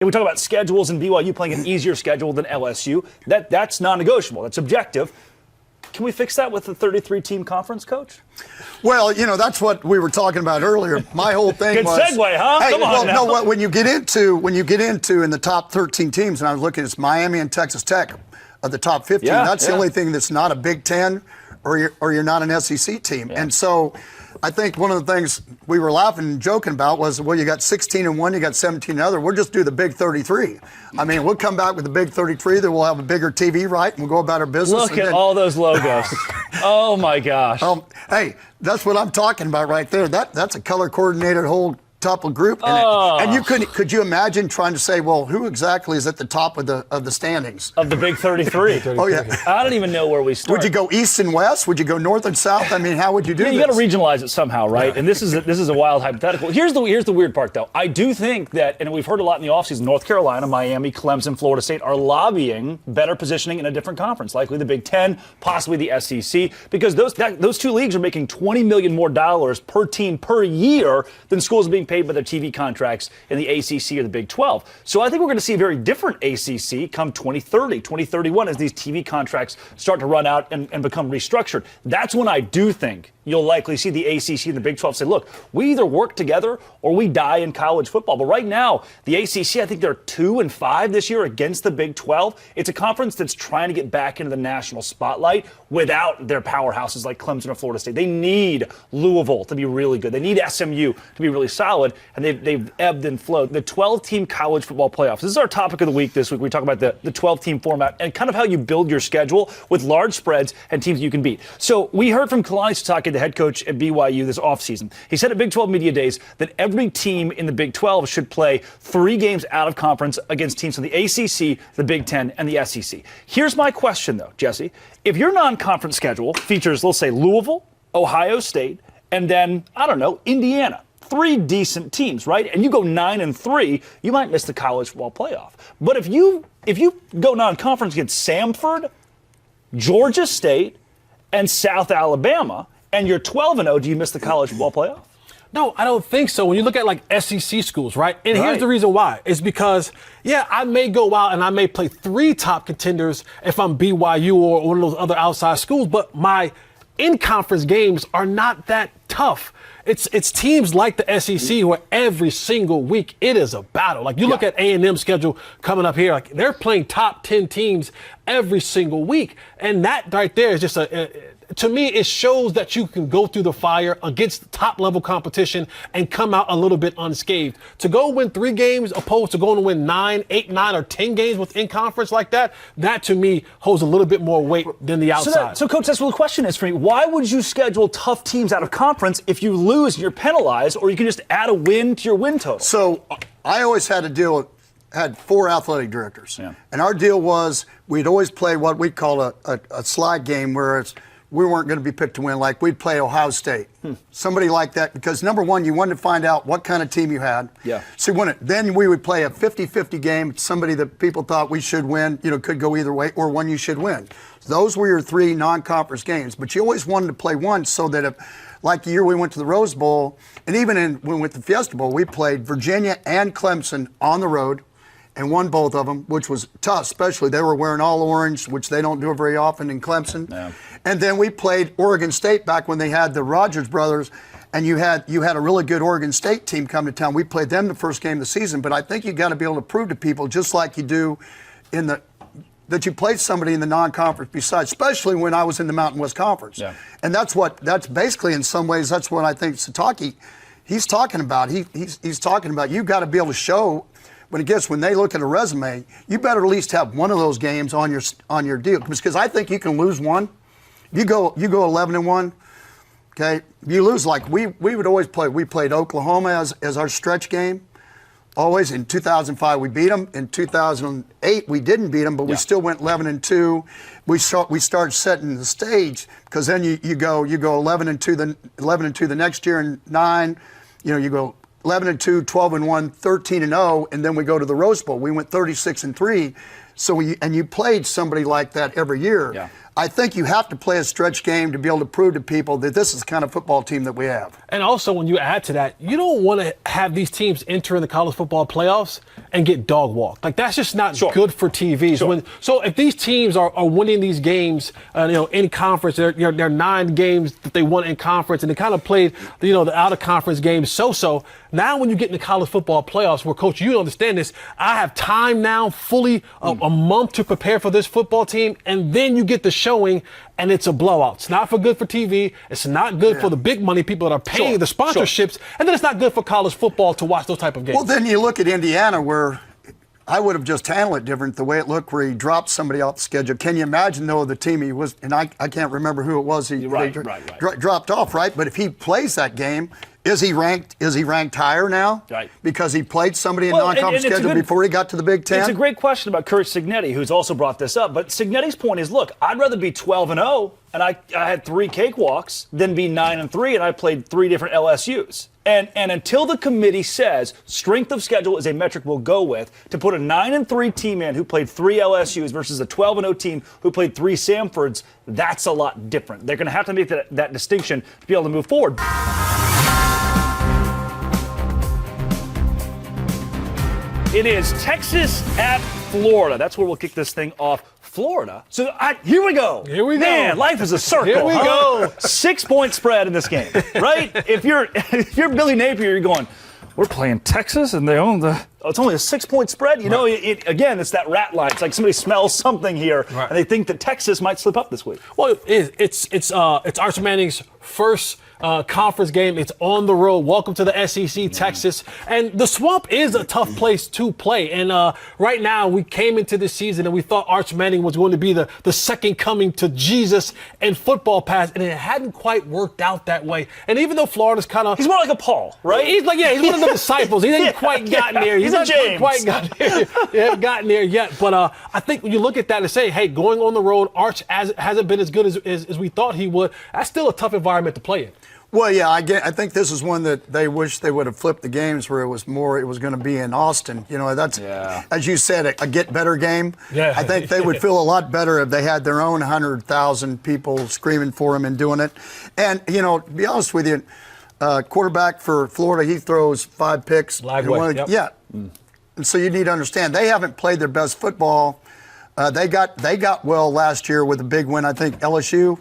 If we talk about schedules and BYU playing an easier schedule than LSU, that's non-negotiable. That's objective. Can we fix that with the 33-team conference, Coach? Well, that's what we were talking about earlier. My whole thing Good was segue, huh? Hey, Come on now. no, when you get into in the top 13 teams, and I was looking, it's Miami and Texas Tech of the top 15. That's the only thing that's not a Big Ten or you're not an SEC team. Yeah. And so I think one of the things we were laughing and joking about was, well, you got 16 and one, you got 17 and other. We'll just do the Big 33. I mean, we'll come back with the Big 33. Then we'll have a bigger TV right, and we'll go about our business. Look at all those logos. Oh my gosh. Hey, that's what I'm talking about right there. That's a color coordinated whole top group. And you could you imagine trying to say, well, who exactly is at the top of the standings? Of the Big 33. Oh, yeah. I don't even know where we start. Would you go east and west? Would you go north and south? I mean, how would you do this? You got to regionalize it somehow, right? And this is a wild hypothetical. Here's the weird part, though. I do think that, and we've heard a lot in the offseason, North Carolina, Miami, Clemson, Florida State are lobbying better positioning in a different conference, likely the Big Ten, possibly the SEC, because those two leagues are making $20 million more per team per year than schools are being paid by their TV contracts in the ACC or the Big 12. So I think we're going to see a very different ACC come 2030, 2031 as these TV contracts start to run out and become restructured. That's when I do think you'll likely see the ACC and the Big 12 say, look, we either work together or we die in college football. But right now, the ACC, I think they're 2-5 this year against the Big 12. It's a conference that's trying to get back into the national spotlight without their powerhouses like Clemson or Florida State. They need Louisville to be really good. They need SMU to be really solid, and they've ebbed and flowed. The 12-team college football playoffs. This is our topic of the week this week. We talk about the 12-team format and kind of how you build your schedule with large spreads and teams you can beat. So we heard from Kalani Sitake, the head coach at BYU this offseason. He said at Big 12 Media Days that every team in the Big 12 should play 3 games out of conference against teams from the ACC, the Big 10, and the SEC. Here's my question, though, Jesse. If your non-conference schedule features, let's say, Louisville, Ohio State, and then, I don't know, Indiana, 3 decent teams, right? And you go 9-3, you might miss the college football playoff. But if you go non-conference against Samford, Georgia State, and South Alabama, and you're 12-0, do you miss the college football playoff? No, I don't think so. When you look at like SEC schools, right? And here's the reason why. It's because, I may go out and I may play 3 top contenders if I'm BYU or one of those other outside schools, but my in-conference games are not that tough. It's teams like the SEC where every single week it is a battle. Like you look at A&M's schedule coming up here, like they're playing top 10 teams every single week. And that right there is just to me, it shows that you can go through the fire against top-level competition and come out a little bit unscathed. To go win 3 games opposed to going to win 9, 8, 9, or 10 games within conference like that to me holds a little bit more weight than the outside. So Coach, that's what the question is for me. Why would you schedule tough teams out of conference if you lose and you're penalized, or you can just add a win to your win total? So I always had had 4 athletic directors. Yeah. And our deal was we'd always play what we call a slide game where we weren't going to be picked to win. Like we'd play Ohio State, somebody like that, because number one, you wanted to find out what kind of team you had. Yeah. So then we would play a 50-50 game, somebody that people thought we should win, could go either way, or one you should win. Those were your 3 non-conference games, but you always wanted to play one so that if, like the year we went to the Rose Bowl, and even when we went to the Fiesta Bowl, we played Virginia and Clemson on the road and won both of them, which was tough, especially they were wearing all orange, which they don't do very often in Clemson. Yeah. And then we played Oregon State back when they had the Rogers brothers, and you had a really good Oregon State team come to town. We played them the first game of the season, but I think you got to be able to prove to people, just like you do that you played somebody in the non-conference besides, especially when I was in the Mountain West Conference. Yeah. And that's basically in some ways, that's what I think Sitake, he's talking about. He's talking about you got to be able to show when they look at a resume, you better at least have one of those games on your deal. Because I think you can lose one. You go 11-1, okay? You lose like we would always play. We played Oklahoma as our stretch game. Always. In 2005 we beat them. In 2008 we didn't beat them, but we still went 11-2. We started setting the stage because then you go 11-2 the next year, and 9. You go 11-2, 12-1, 13-0, and then we go to the Rose Bowl. We went 36-3. So you played somebody like that every year. Yeah. I think you have to play a stretch game to be able to prove to people that this is the kind of football team that we have. And also, when you add to that, you don't want to have these teams enter in the college football playoffs and get dog walked. Like, that's just not good for TV. So if these teams are winning these games, in conference, they're 9 games that they won in conference, and they kind of played, the out-of-conference games so-so. Now when you get in the college football playoffs, where, Coach, you understand this, I have time now, fully a month to prepare for this football team, and then you get the showing, and it's a blowout. It's not good for TV. It's not good for the big money people that are paying the sponsorships, and then it's not good for college football to watch those type of games. Well, then you look at Indiana, where I would have just handled it different, the way it looked, where he dropped somebody off the schedule. Can you imagine, though, the team he was, and I can't remember who it was he dropped off, right? But if he plays that game, is he ranked higher now? Right. Because he played somebody in non-conference schedule before he got to the Big Ten? It's a great question about Kurt Cignetti, who's also brought this up. But Cignetti's point is, look, I'd rather be 12-0, and I had 3 cakewalks, than be 9-3, and I played 3 different LSUs. And until the committee says strength of schedule is a metric we'll go with, to put a 9-3 team in who played 3 LSUs versus a 12-0 team who played 3 Samfords, that's a lot different. They're going to have to make that distinction to be able to move forward. It is Texas at Florida. That's where we'll kick this thing off. Florida. So here we go. Here we go. Man, life is a circle. Here we go. 6-point spread in this game, right? If you're Billy Napier, you're going, we're playing Texas and they own it's only a 6-point spread. Again, it's that rat line. It's like somebody smells something here and they think that Texas might slip up this week. Well, it's Arch Manning's first conference game. It's on the road. Welcome to the SEC, Texas. And the Swamp is a tough place to play. And right now, we came into this season and we thought Arch Manning was going to be the second coming to Jesus in football pass, and it hadn't quite worked out that way. And even though Florida's kind of... He's more like a Paul, right? He's one of the disciples. He hasn't quite gotten there. He's a James. Quite gotten there. He hasn't gotten there yet. But I think when you look at that and say, hey, going on the road, Arch hasn't been as good as we thought he would. That's still a tough environment to play in. Well, yeah, I think this is one that they wish they would have flipped the games where it was going to be in Austin. That's, as you said, a get better game. Yeah. I think they would feel a lot better if they had their own 100,000 people screaming for them and doing it. And, to be honest with you, quarterback for Florida, he throws 5 picks. Lagway, Yeah. And so you need to understand, they haven't played their best football. They got well last year with a big win, I think, LSU.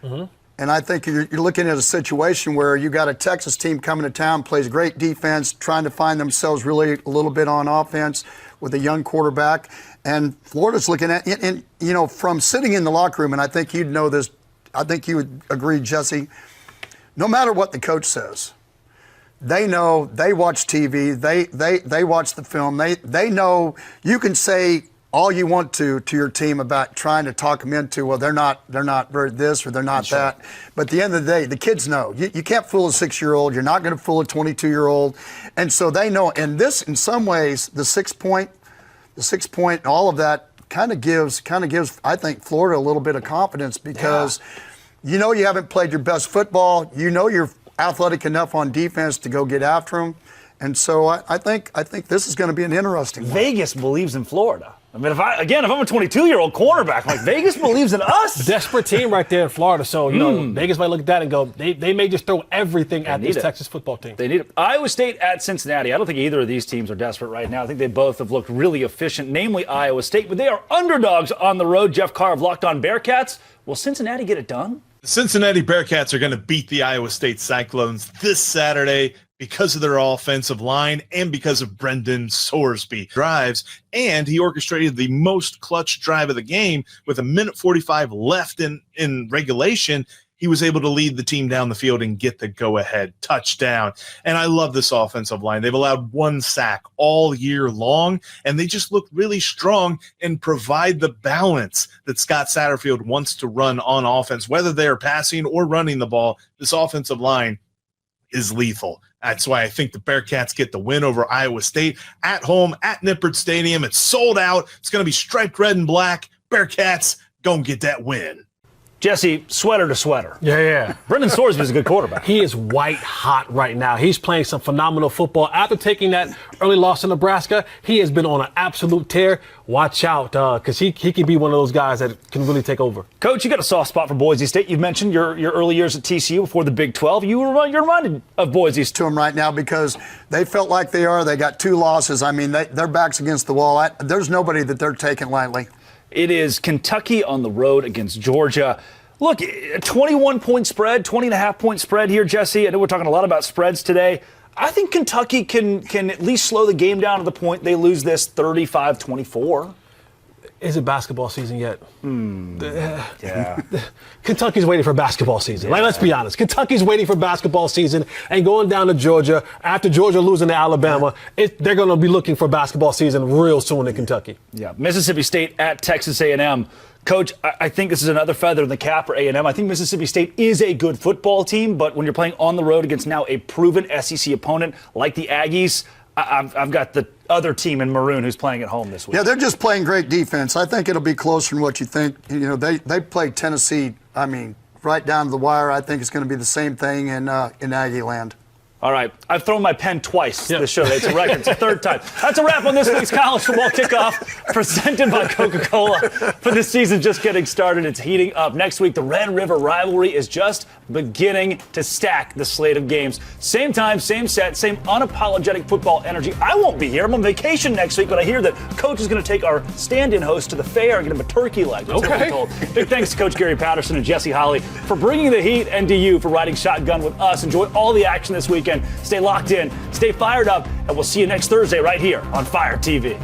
Mm-hmm. And I think you're looking at a situation where you got a Texas team coming to town, plays great defense, trying to find themselves really a little bit on offense with a young quarterback. And Florida's looking at, and from sitting in the locker room, and I think you'd know this, I think you would agree, Jesse, no matter what the coach says, they know, they watch TV, they watch the film, they know you can say all you want to your team about trying to talk them into, well, they're not very this or they're not that. But at the end of the day, the kids know. You can't fool a 6-year-old. You're not going to fool a 22-year-old. And so they know. And this, in some ways, the 6-point, all of that kind of gives, I think, Florida a little bit of confidence because you haven't played your best football. You're athletic enough on defense to go get after them. And so I think this is going to be an interesting one. Vegas believes in Florida. I mean, if I'm a 22-year-old cornerback, I'm like, Vegas believes in us. Desperate team right there in Florida. So, Vegas might look at that and go, they may just throw everything at this Texas football team. They need it. Iowa State at Cincinnati. I don't think either of these teams are desperate right now. I think they both have looked really efficient, namely Iowa State. But they are underdogs on the road. Jeff Carr of Locked On Bearcats. Will Cincinnati get it done? The Cincinnati Bearcats are going to beat the Iowa State Cyclones this Saturday because of their offensive line and because of Brendan Sorsby drives. And he orchestrated the most clutch drive of the game with 1:45 left in regulation. He was able to lead the team down the field and get the go-ahead touchdown. And I love this offensive line. They've allowed 1 sack all year long, and they just look really strong and provide the balance that Scott Satterfield wants to run on offense. Whether they're passing or running the ball, this offensive line is lethal. That's why I think the Bearcats get the win over Iowa State at home at Nippert Stadium. It's sold out. It's going to be striped red and black. Bearcats, go and get that win. Jesse, sweater to sweater. Yeah. Brendan Sorsby is a good quarterback. He is white hot right now. He's playing some phenomenal football. After taking that early loss to Nebraska, he has been on an absolute tear. Watch out, because he could be one of those guys that can really take over. Coach, you got a soft spot for Boise State. You've mentioned your early years at TCU before the Big 12. You're reminded of Boise State. To them right now because they felt like they got 2 losses. I mean, their back's against the wall. There's nobody that they're taking lightly. It is Kentucky on the road against Georgia. Look, a 21-point spread, 20.5-point spread here, Jesse. I know we're talking a lot about spreads today. I think Kentucky can at least slow the game down to the point they lose this 35-24. Is it basketball season yet? Yeah. Kentucky's waiting for basketball season. Like, let's be honest. Kentucky's waiting for basketball season and going down to Georgia. After Georgia losing to Alabama, they're going to be looking for basketball season real soon in Kentucky. Yeah. Mississippi State at Texas A&M. Coach, I think this is another feather in the cap for A&M. I think Mississippi State is a good football team, but when you're playing on the road against now a proven SEC opponent like the Aggies, I've got the other team in maroon who's playing at home this week. Yeah, they're just playing great defense. I think it'll be closer than what you think. You know, they played Tennessee, I mean, right down to the wire. I think it's going to be the same thing in Aggie land. All right. I've thrown my pen twice this show. It's a record. It's the third time. That's a wrap on this week's College Football Kickoff, presented by Coca-Cola. For this season just getting started, it's heating up. Next week, the Red River rivalry is just beginning to stack the slate of games. Same time, same set, same unapologetic football energy. I won't be here. I'm on vacation next week, but I hear that Coach is going to take our stand-in host to the fair and get him a turkey leg. That's what we're told. Big thanks to Coach Gary Patterson and Jesse Holley for bringing the heat, and to you for riding shotgun with us. Enjoy all the action this weekend. Stay locked in, stay fired up, and we'll see you next Thursday right here on Fire TV.